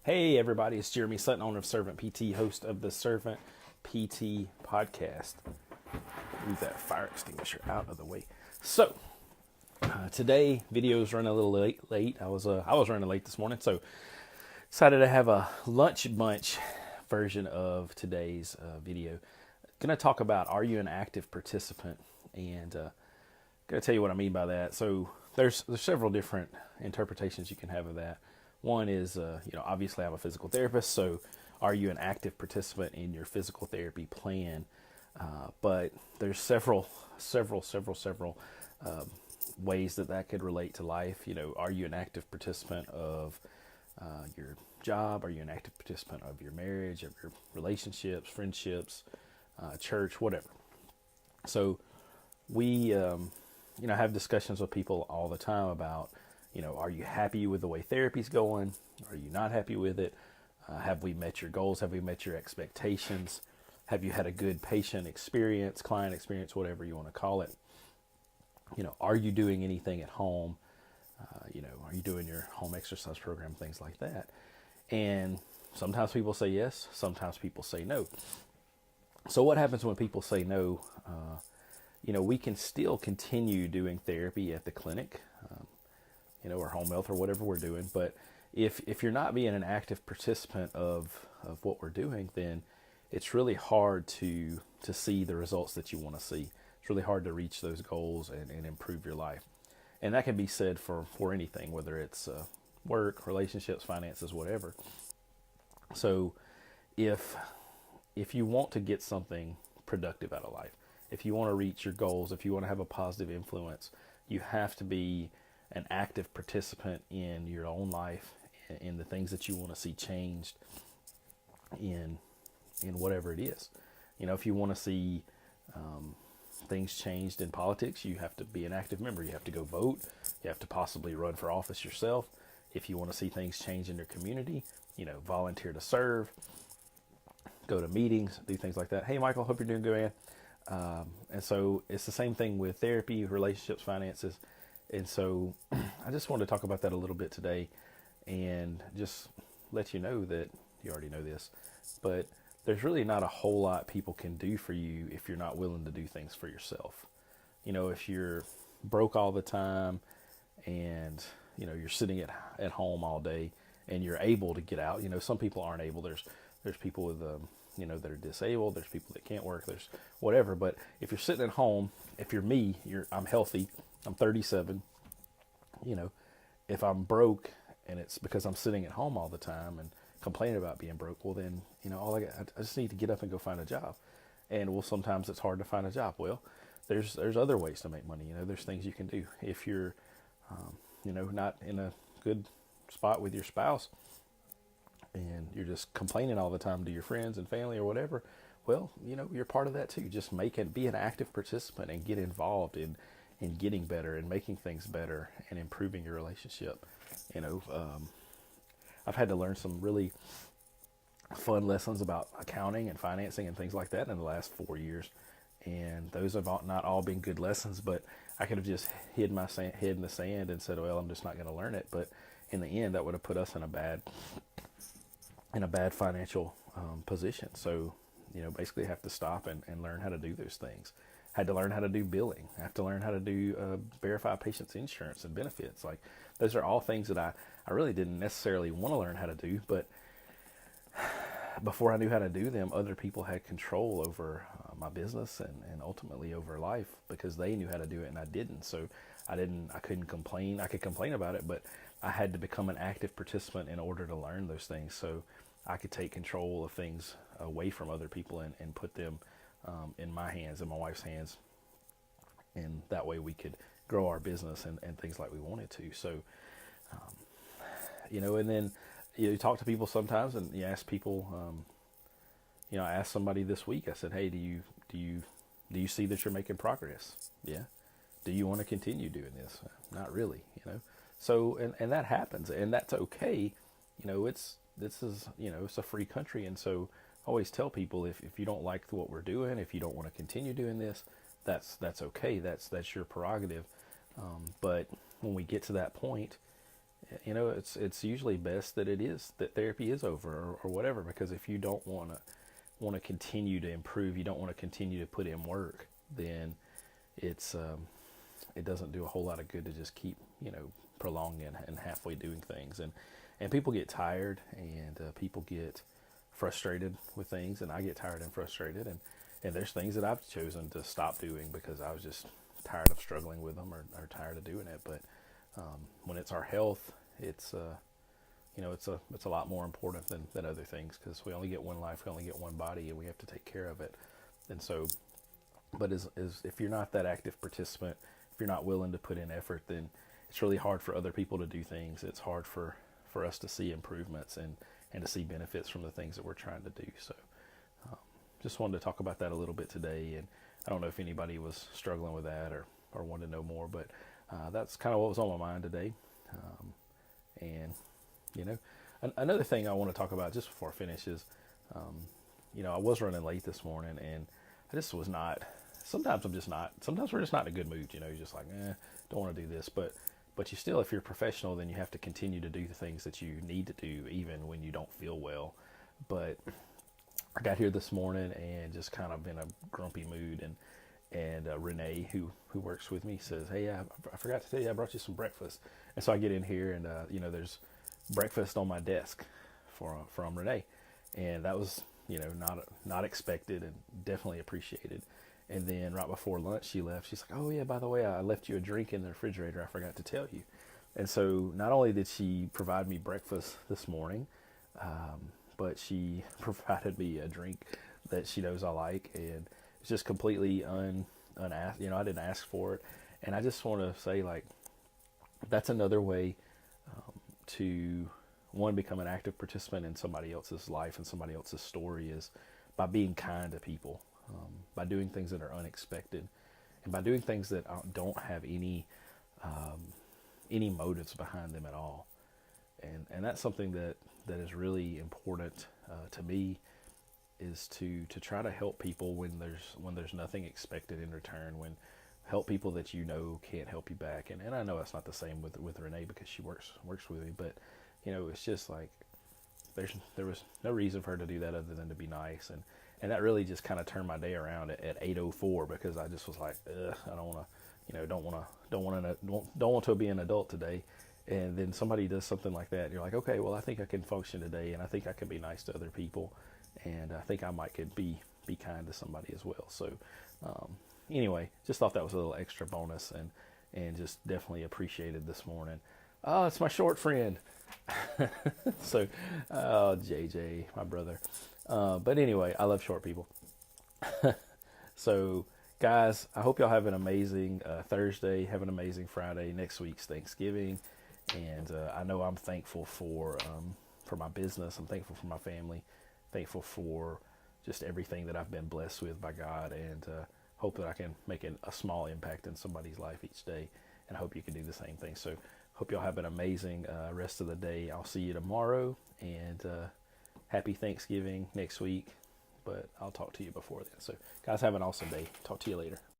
Hey everybody, it's Jeremy Sutton, owner of Servant PT, host of the Servant PT podcast. Move that fire extinguisher out of the way. So, today video's running a little late. I was running late this morning, so decided to have a lunch bunch version of today's video. Going to talk about, are you an active participant? And going to tell you what I mean by that. So there's several different interpretations you can have of that. One is, obviously I'm a physical therapist, so are you an active participant in your physical therapy plan? But there's several ways that could relate to life. Are you an active participant of your job? Are you an active participant of your marriage, of your relationships, friendships, church, whatever? So we, have discussions with people all the time about, are you happy with the way therapy's going? Are you not happy with it? Have we met your goals? Have we met your expectations? Have you had a good patient experience, client experience, whatever you want to call it? Are you doing anything at home? Are you doing your home exercise program, things like that? And sometimes people say yes, sometimes people say no. So what happens when people say no? We can still continue doing therapy at the clinic, or home health or whatever we're doing. But if you're not being an active participant of what we're doing, then it's really hard to see the results that you want to see. It's really hard to reach those goals and improve your life. And that can be said for anything, whether it's work, relationships, finances, whatever. So if you want to get something productive out of life, if you want to reach your goals, if you want to have a positive influence, you have to be an active participant in your own life, in the things that you want to see changed in whatever it is. If you want to see things changed in politics, you have to be an active member. You have to go vote. You have to possibly run for office yourself. If you want to see things change in your community, volunteer to serve, go to meetings, do things like that. Hey, Michael, hope you're doing good, man. And so it's the same thing with therapy, relationships, finances. And so I just wanted to talk about that a little bit today and just let you know that you already know this, but there's really not a whole lot people can do for you if you're not willing to do things for yourself. If you're broke all the time and, you're sitting at home all day and you're able to get out, some people aren't able. There's people with, that are disabled. There's people that can't work. There's whatever. But if you're sitting at home, if you're me, I'm healthy. I'm 37. If I'm broke and it's because I'm sitting at home all the time and complaining about being broke, well then, I just need to get up and go find a job. And sometimes it's hard to find a job. Well, there's other ways to make money. There's things you can do. If you're, not in a good spot with your spouse and you're just complaining all the time to your friends and family or whatever, well, you're part of that too. Just be an active participant and get involved in getting better and making things better and improving your relationship. I've had to learn some really fun lessons about accounting and financing and things like that in the last 4 years. And those have not all been good lessons, but I could have just hid my head in the sand and said, well, I'm just not going to learn it. But in the end, that would have put us in a bad financial position. So, basically have to stop and learn how to do those things. Had to learn how to do billing. I have to learn how to do verify patients' insurance and benefits. Like, those are all things that I really didn't necessarily want to learn how to do, but before I knew how to do them, other people had control over my business and ultimately over life because they knew how to do it and I didn't. So I couldn't complain. I could complain about it, but I had to become an active participant in order to learn those things so I could take control of things away from other people and put them in my hands, in my wife's hands. And that way we could grow our business and things like we wanted to. So, and then you talk to people sometimes and you ask people, I asked somebody this week, I said, hey, do you see that you're making progress? Yeah. Do you want to continue doing this? Not really, So, and that happens and that's okay. It's a free country. And so I always tell people if you don't like what we're doing, if you don't want to continue doing this, that's okay. That's your prerogative. But when we get to that point, it's usually best that that therapy is over, or whatever, because if you don't want to continue to improve, you don't want to continue to put in work, then it's it doesn't do a whole lot of good to just keep prolonging and halfway doing things, and people get tired, and people get frustrated with things, and I get tired and frustrated, and there's things that I've chosen to stop doing because I was just tired of struggling with them, or tired of doing it. But when it's our health, it's it's a lot more important than other things, because we only get one life, we only get one body, and we have to take care of it. And so, but as if you're not that active participant, if you're not willing to put in effort, then it's really hard for other people to do things. It's hard for us to see improvements and to see benefits from the things that we're trying to do. So just wanted to talk about that a little bit today. And I don't know if anybody was struggling with that, or wanted to know more, but that's kind of what was on my mind today. And another thing I want to talk about just before I finish is, I was running late this morning, and I just was not. Sometimes I'm just not. Sometimes we're just not in a good mood. You're just like, don't want to do this. But you still, if you're a professional, then you have to continue to do the things that you need to do, even when you don't feel well. But I got here this morning and just kind of in a grumpy mood, and Renee, who works with me, says, "Hey, I forgot to tell you, I brought you some breakfast." And so I get in here, and there's breakfast on my desk from Renee, and that was not expected, and definitely appreciated. And then right before lunch, she left. She's like, "Oh yeah, by the way, I left you a drink in the refrigerator. I forgot to tell you." And so not only did she provide me breakfast this morning, but she provided me a drink that she knows I like, and it's just completely unasked. I didn't ask for it, and I just want to say, like, that's another way to become an active participant in somebody else's life and somebody else's story, is by being kind to people, by doing things that are unexpected, and by doing things that don't have any motives behind them at all. And that's something that is really important to me, is to try to help people when there's nothing expected in return, when help people that can't help you back. And I know that's not the same with Renee, because she works with me, but it's just like there was no reason for her to do that other than to be nice, and that really just kind of turned my day around at 8:04, because I just was like, I don't want to be an adult today. And then somebody does something like that, and you're like, okay, well, I think I can function today, and I think I can be nice to other people, and I think I could be kind to somebody as well. So anyway, just thought that was a little extra bonus, and just definitely appreciated this morning. Oh, it's my short friend. So, JJ, my brother. But anyway, I love short people. So, guys, I hope y'all have an amazing Thursday. Have an amazing Friday. Next week's Thanksgiving. And I know I'm thankful for my business. I'm thankful for my family. Thankful for just everything that I've been blessed with by God. And hope that I can make a small impact in somebody's life each day. And I hope you can do the same thing. So, hope y'all have an amazing rest of the day. I'll see you tomorrow, and happy Thanksgiving next week, but I'll talk to you before then. So, guys, have an awesome day. Talk to you later.